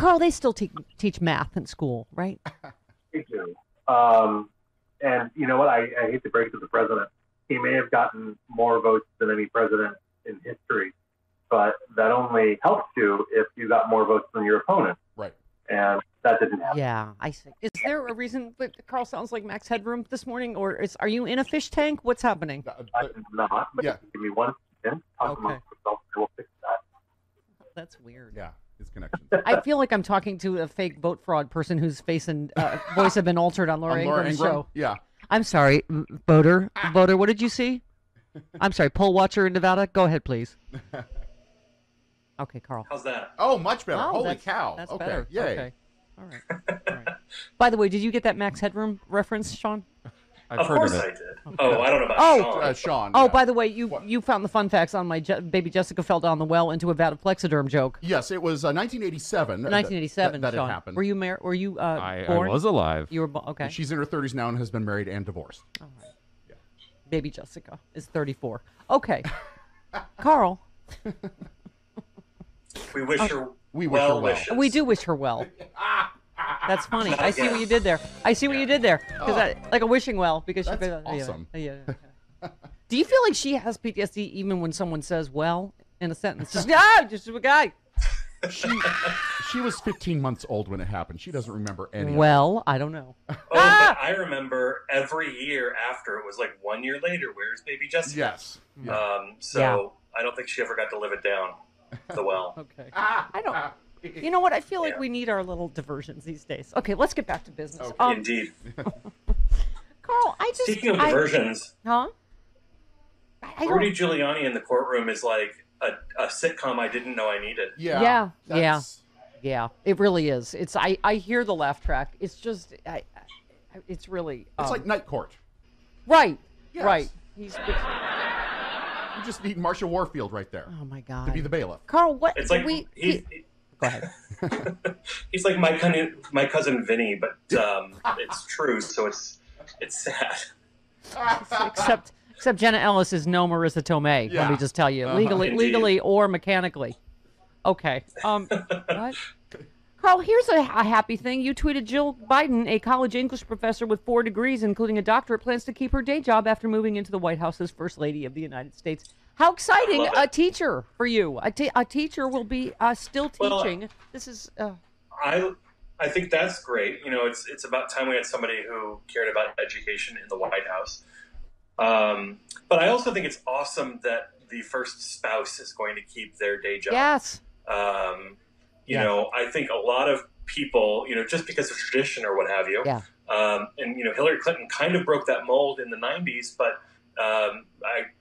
Carl, they still teach math in school, right? They do. And you know what? I hate to break it to the president. He may have gotten more votes than any president in history, but that only helps you if you got more votes than your opponent. Right. And that didn't happen. Yeah, I see. Is there a reason that Carl sounds like Max Headroom this morning, or are you in a fish tank? What's happening? I'm not, but yeah. give me 1 second. Talk amongst yourselves, and we'll fix that. That's weird. Yeah, his connections. I feel like I'm talking to a fake vote fraud person whose face and voice have been altered on Laura Ingram's show. Yeah. I'm sorry, voter. Voter, what did you see? I'm sorry, poll watcher in Nevada. Go ahead, please. Okay, Carl. How's that? Oh, much better. Oh, Holy cow. That's okay. better. Yay. Okay. All right. By the way, did you get that Max Headroom reference, Sean? Of course I did. Oh, I don't know about Sean. Sean. Oh, yeah. by the way, you found the fun facts on my baby Jessica fell down the well into a vat of Plexiderm joke. Yes, it was 1987. 1987, that Sean. had happened. Were you married? Were you born? I was alive. You were okay. She's in her 30s now and has been married and divorced. All right. Yeah. Baby Jessica is 34. Okay. Carl. We wish her we wish her well. wishes. We do wish her well. That's funny. I see what you did there. I see what you did there. Because like a wishing well. Because That's she, awesome. Yeah. Do you feel like she has PTSD even when someone says "well" in a sentence? Just just a guy. She was 15 months old when it happened. She doesn't remember any. Well, I don't know. Oh, but I remember every year after it was like 1 year later. Where's baby Jessica? Yes. Yeah. I don't think she ever got to live it down. The well. Okay. I don't. You know what? I feel like we need our little diversions these days. Okay, let's get back to business. Okay. Indeed. Carl, Speaking of diversions, huh? Rudy Giuliani in the courtroom is like a sitcom I didn't know I needed. Yeah. It really is. It's I hear the laugh track. It's just it's really. It's like Night Court. Right. Yes. Right. You just need Marsha Warfield right there. Oh my God. To be the bailiff. Carl, what? It's like go ahead. He's like my cousin Vinny, but it's true, so it's sad. Except Jenna Ellis is no Marissa Tomei. Yeah. Let me just tell you, legally or mechanically. Okay. What? Carl, here's a happy thing. You tweeted Jill Biden, a college English professor with 4 degrees, including a doctorate, plans to keep her day job after moving into the White House as First Lady of the United States. How exciting! A teacher for you. A teacher will be still teaching. This is. I think that's great. You know, it's about time we had somebody who cared about education in the White House. But I also think it's awesome that the first spouse is going to keep their day job. Yes. You know, I think a lot of people, you know, just because of tradition or what have you. Yeah. And, you know, Hillary Clinton kind of broke that mold in the 90s, but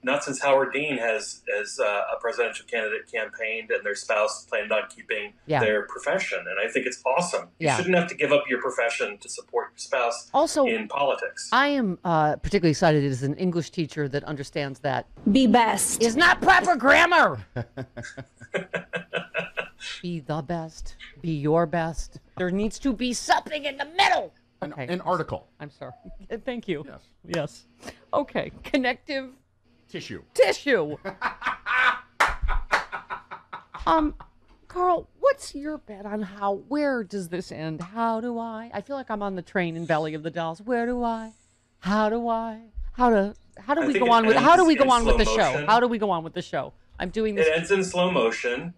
not since Howard Dean has a presidential candidate campaigned and their spouse planned on keeping their profession. And I think it's awesome. You shouldn't have to give up your profession to support your spouse also, in politics. I am particularly excited as an English teacher that understands that be best is not proper grammar. Be the best. Be your best. There needs to be something in the middle. Okay. An article. I'm sorry. Thank you. Yes. Okay. Connective tissue. Carl, what's your bet on where does this end? How do I feel like I'm on the train in Valley of the Dolls. How do we go on with the show? How do we go on with the show? I'm doing this. It ends in slow motion.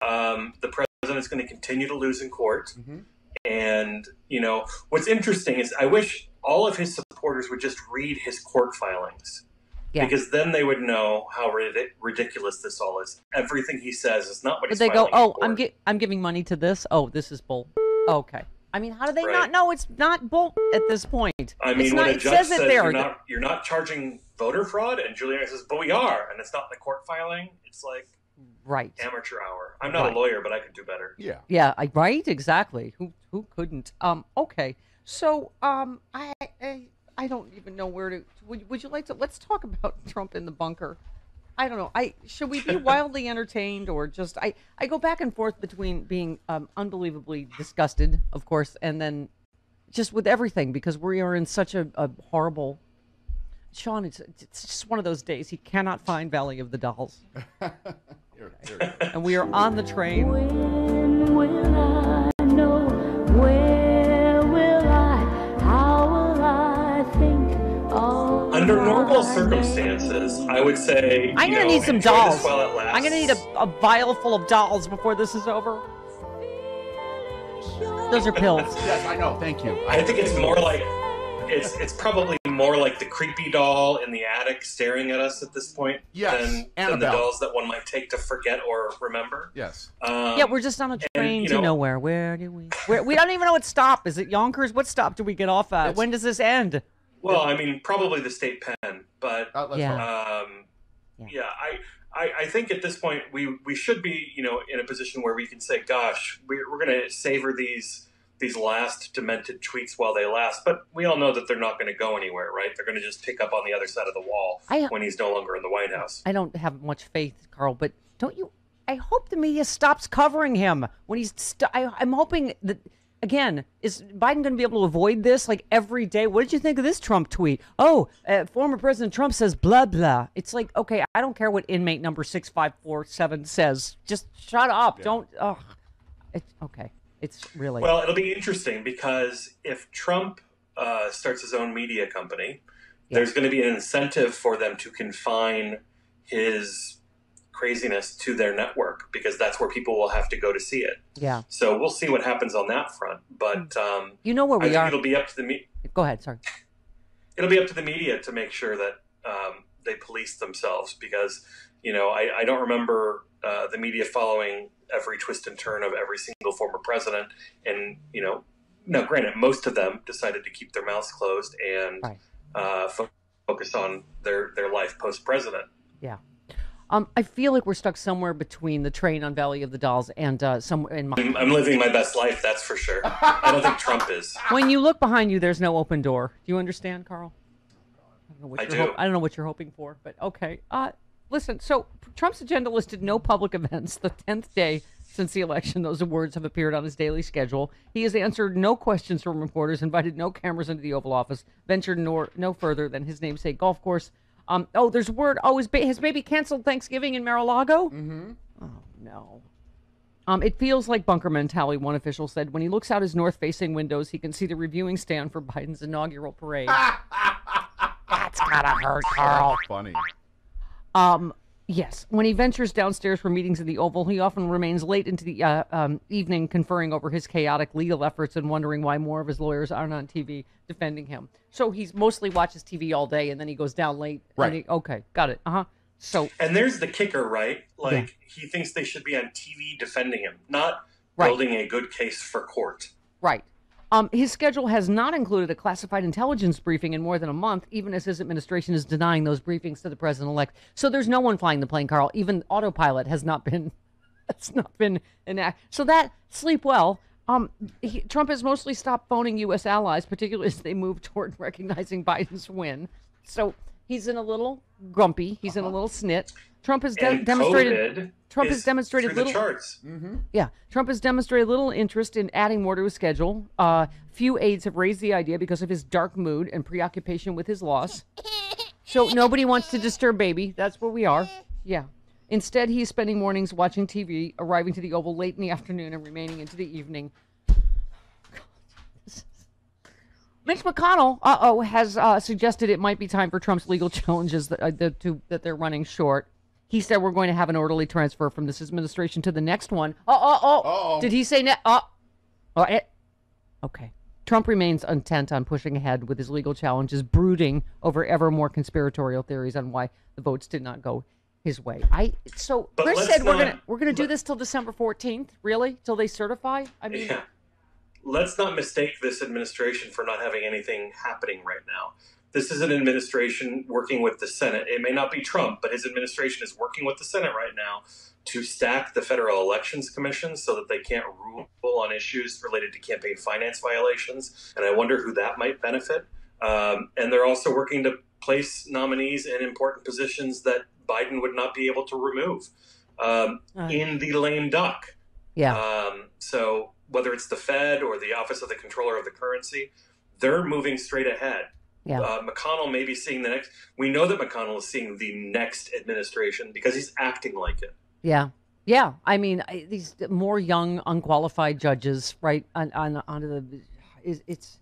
The president's going to continue to lose in court. Mm-hmm. And, you know, what's interesting is I wish all of his supporters would just read his court filings. Yeah. Because then they would know how ridiculous this all is. Everything he says is not what he's filing. They go, I'm giving money to this. Oh, this is bull. Okay. I mean, how do they not know it's not bull at this point? I mean, when a judge says you're not charging voter fraud, and Giuliani says, but we are, and it's not in the court filing, it's like amateur hour. I'm not a lawyer, but I could do better. Yeah, right, exactly. Who couldn't? Okay. So, I don't even know where to. Would you like to? Let's talk about Trump in the bunker. I don't know. Should we be wildly entertained or just? I go back and forth between being unbelievably disgusted, of course, and then just with everything because we are in such a horrible. Sean, it's just one of those days. He cannot find Valley of the Dolls, and we are on the train. Under normal circumstances, I would say I'm going to need some enjoy dolls. this while it lasts. I'm going to need a vial full of dolls before this is over. Those are pills. Yes, I know. Thank you. I think it's more like it's probably more like the creepy doll in the attic staring at us at this point than the dolls that one might take to forget or remember. Yes. Yeah, we're just on a train to nowhere. Where do we? We don't even know what stop. Is it Yonkers? What stop do we get off at? When does this end? Well, I mean, probably the state pen, but I think at this point we should be in a position where we can say, gosh, we're going to savor these last demented tweets while they last. But we all know that they're not going to go anywhere, right? They're going to just pick up on the other side of the wall when he's no longer in the White House. I don't have much faith, Karl, but don't you? I hope the media stops covering him when he's. I'm hoping that. Again, is Biden going to be able to avoid this like every day? What did you think of this Trump tweet? Oh, former President Trump says blah, blah. It's like, okay, I don't care what inmate number 6547 says. Just shut up. Don't. Okay. It's really. Well, it'll be interesting because if Trump starts his own media company, there's going to be an incentive for them to confine his craziness to their network because that's where people will have to go to see it. Yeah. So we'll see what happens on that front. But you know where we are. It'll be up to the Go ahead. Sorry. It'll be up to the media to make sure that they police themselves because I don't remember the media following every twist and turn of every single former president. And now granted, most of them decided to keep their mouths closed and focus on their life post president. Yeah. I feel like we're stuck somewhere between the train on Valley of the Dolls and somewhere in. I'm living my best life, that's for sure. I don't think Trump is. When you look behind you, there's no open door. Do you understand, Karl? I do. I don't know what you're hoping for, but okay. Listen. So Trump's agenda listed no public events. The 10th day since the election, those words have appeared on his daily schedule. He has answered no questions from reporters, invited no cameras into the Oval Office, ventured no further than his namesake golf course. There's word. Has baby canceled Thanksgiving in Mar-a-Lago? Mm-hmm. Oh, no. It feels like bunker mentality, one official said. When he looks out his north-facing windows, he can see the reviewing stand for Biden's inaugural parade. That's gotta hurt, Karl. Funny. Yes. When he ventures downstairs for meetings in the Oval, he often remains late into the evening conferring over his chaotic legal efforts and wondering why more of his lawyers aren't on TV defending him. So he mostly watches TV all day, and then he goes down late. Right. Okay, got it. And there's the kicker, right? Like, he thinks they should be on TV defending him, not building a good case for court. Right. His schedule has not included a classified intelligence briefing in more than a month, even as his administration is denying those briefings to the president-elect. So there's no one flying the plane, Karl. Even autopilot has not been, an act. So that, sleep well. Trump has mostly stopped phoning U.S. allies, particularly as they move toward recognizing Biden's win. So he's in a little grumpy. He's in a little snit. Trump has demonstrated. Trump has demonstrated little. Charts. Mm-hmm. Yeah, Trump has demonstrated little interest in adding more to his schedule. Few aides have raised the idea because of his dark mood and preoccupation with his loss. So nobody wants to disturb baby. That's where we are. Yeah. Instead, he's spending mornings watching TV, arriving to the Oval late in the afternoon, and remaining into the evening. Mitch McConnell, has suggested it might be time for Trump's legal challenges that they're running short. He said we're going to have an orderly transfer from this administration to the next one. Did he say okay. Trump remains intent on pushing ahead with his legal challenges, brooding over ever more conspiratorial theories on why the votes did not go his way. Frisch said we're gonna do this till December 14th. Really? Till they certify? I mean, let's not mistake this administration for not having anything happening right now. This is an administration working with the Senate. It may not be Trump, but his administration is working with the Senate right now to stack the Federal Elections Commission so that they can't rule on issues related to campaign finance violations. And I wonder who that might benefit. And they're also working to place nominees in important positions that Biden would not be able to remove in the lame duck. Yeah. So whether it's the Fed or the Office of the Comptroller of the Currency, they're moving straight ahead. Yeah. McConnell may be seeing the next. We know that McConnell is seeing the next administration because he's acting like it. Yeah. Yeah. I mean, these more young, unqualified judges, right? Onto the, it's.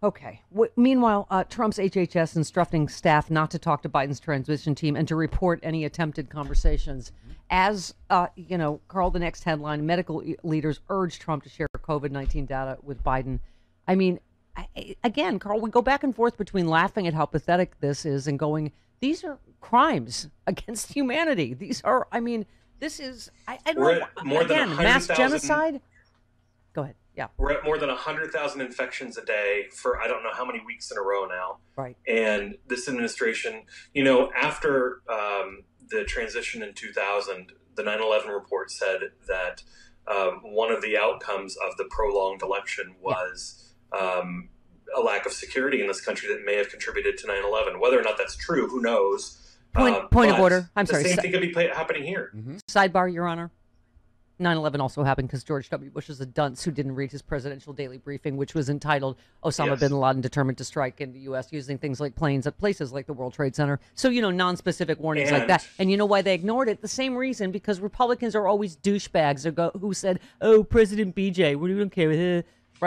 Okay. Meanwhile, Trump's HHS instructing staff not to talk to Biden's transition team and to report any attempted conversations. As, Carl, the next headline, medical leaders urge Trump to share COVID-19 data with Biden. I mean, again, Carl, we go back and forth between laughing at how pathetic this is and going, these are crimes against humanity. These are, I mean, this is, I don't know, more again, than mass genocide. Go ahead. Yeah. We're at more than 100,000 infections a day for I don't know how many weeks in a row now. Right. And this administration, after the transition in 2000, the 9/11 report said that one of the outcomes of the prolonged election was a lack of security in this country that may have contributed to 9/11. Whether or not that's true, who knows? Point of order. I'm sorry. The same thing could be happening here. Mm-hmm. Sidebar, Your Honor. 9/11 also happened because George W. Bush is a dunce who didn't read his presidential daily briefing, which was entitled Osama bin Laden Determined to Strike in the U.S. using things like planes at places like the World Trade Center. So, non-specific warnings like that. And you know why they ignored it? The same reason, because Republicans are always douchebags who said, oh, President BJ, we don't care.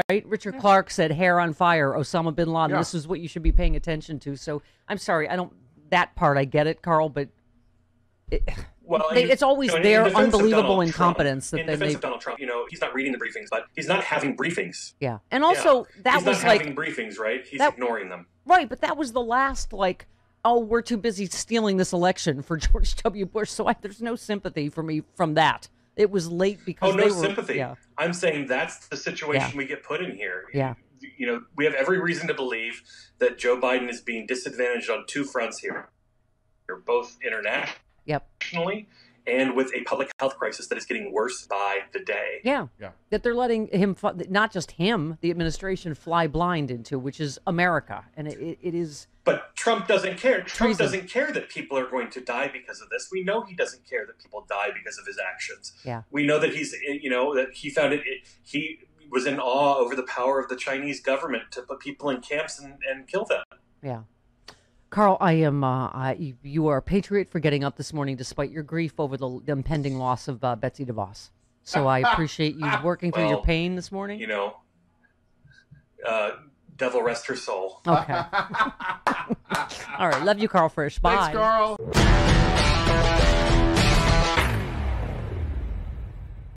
Right? Richard Clark said, hair on fire, Osama bin Laden. Yeah. This is what you should be paying attention to. So I'm sorry, that part I get it, Carl, but it's always their unbelievable incompetence that they make. Of Donald Trump, he's not reading the briefings, but he's not having briefings. Yeah, and also that was like having briefings, right? He's ignoring them. Right, but that was the last we're too busy stealing this election for George W. Bush. So there's no sympathy for me from that. It was late because sympathy. Yeah. I'm saying that's the situation we get put in here. Yeah. We have every reason to believe that Joe Biden is being disadvantaged on two fronts here. They're both internationally and with a public health crisis that is getting worse by the day. Yeah. That they're letting him, not just him, the administration fly blind into, which is America. And it is. But Trump doesn't care. Trump doesn't care that people are going to die because of this. We know he doesn't care that people die because of his actions. Yeah. We know that that he found he was in awe over the power of the Chinese government to put people in camps and kill them. Yeah. Karl, I am. You are a patriot for getting up this morning despite your grief over the impending loss of Betsy DeVos. So I appreciate you working through your pain this morning. Devil rest her soul. Okay. All right. Love you, Karl Frisch. Bye. Thanks, Karl.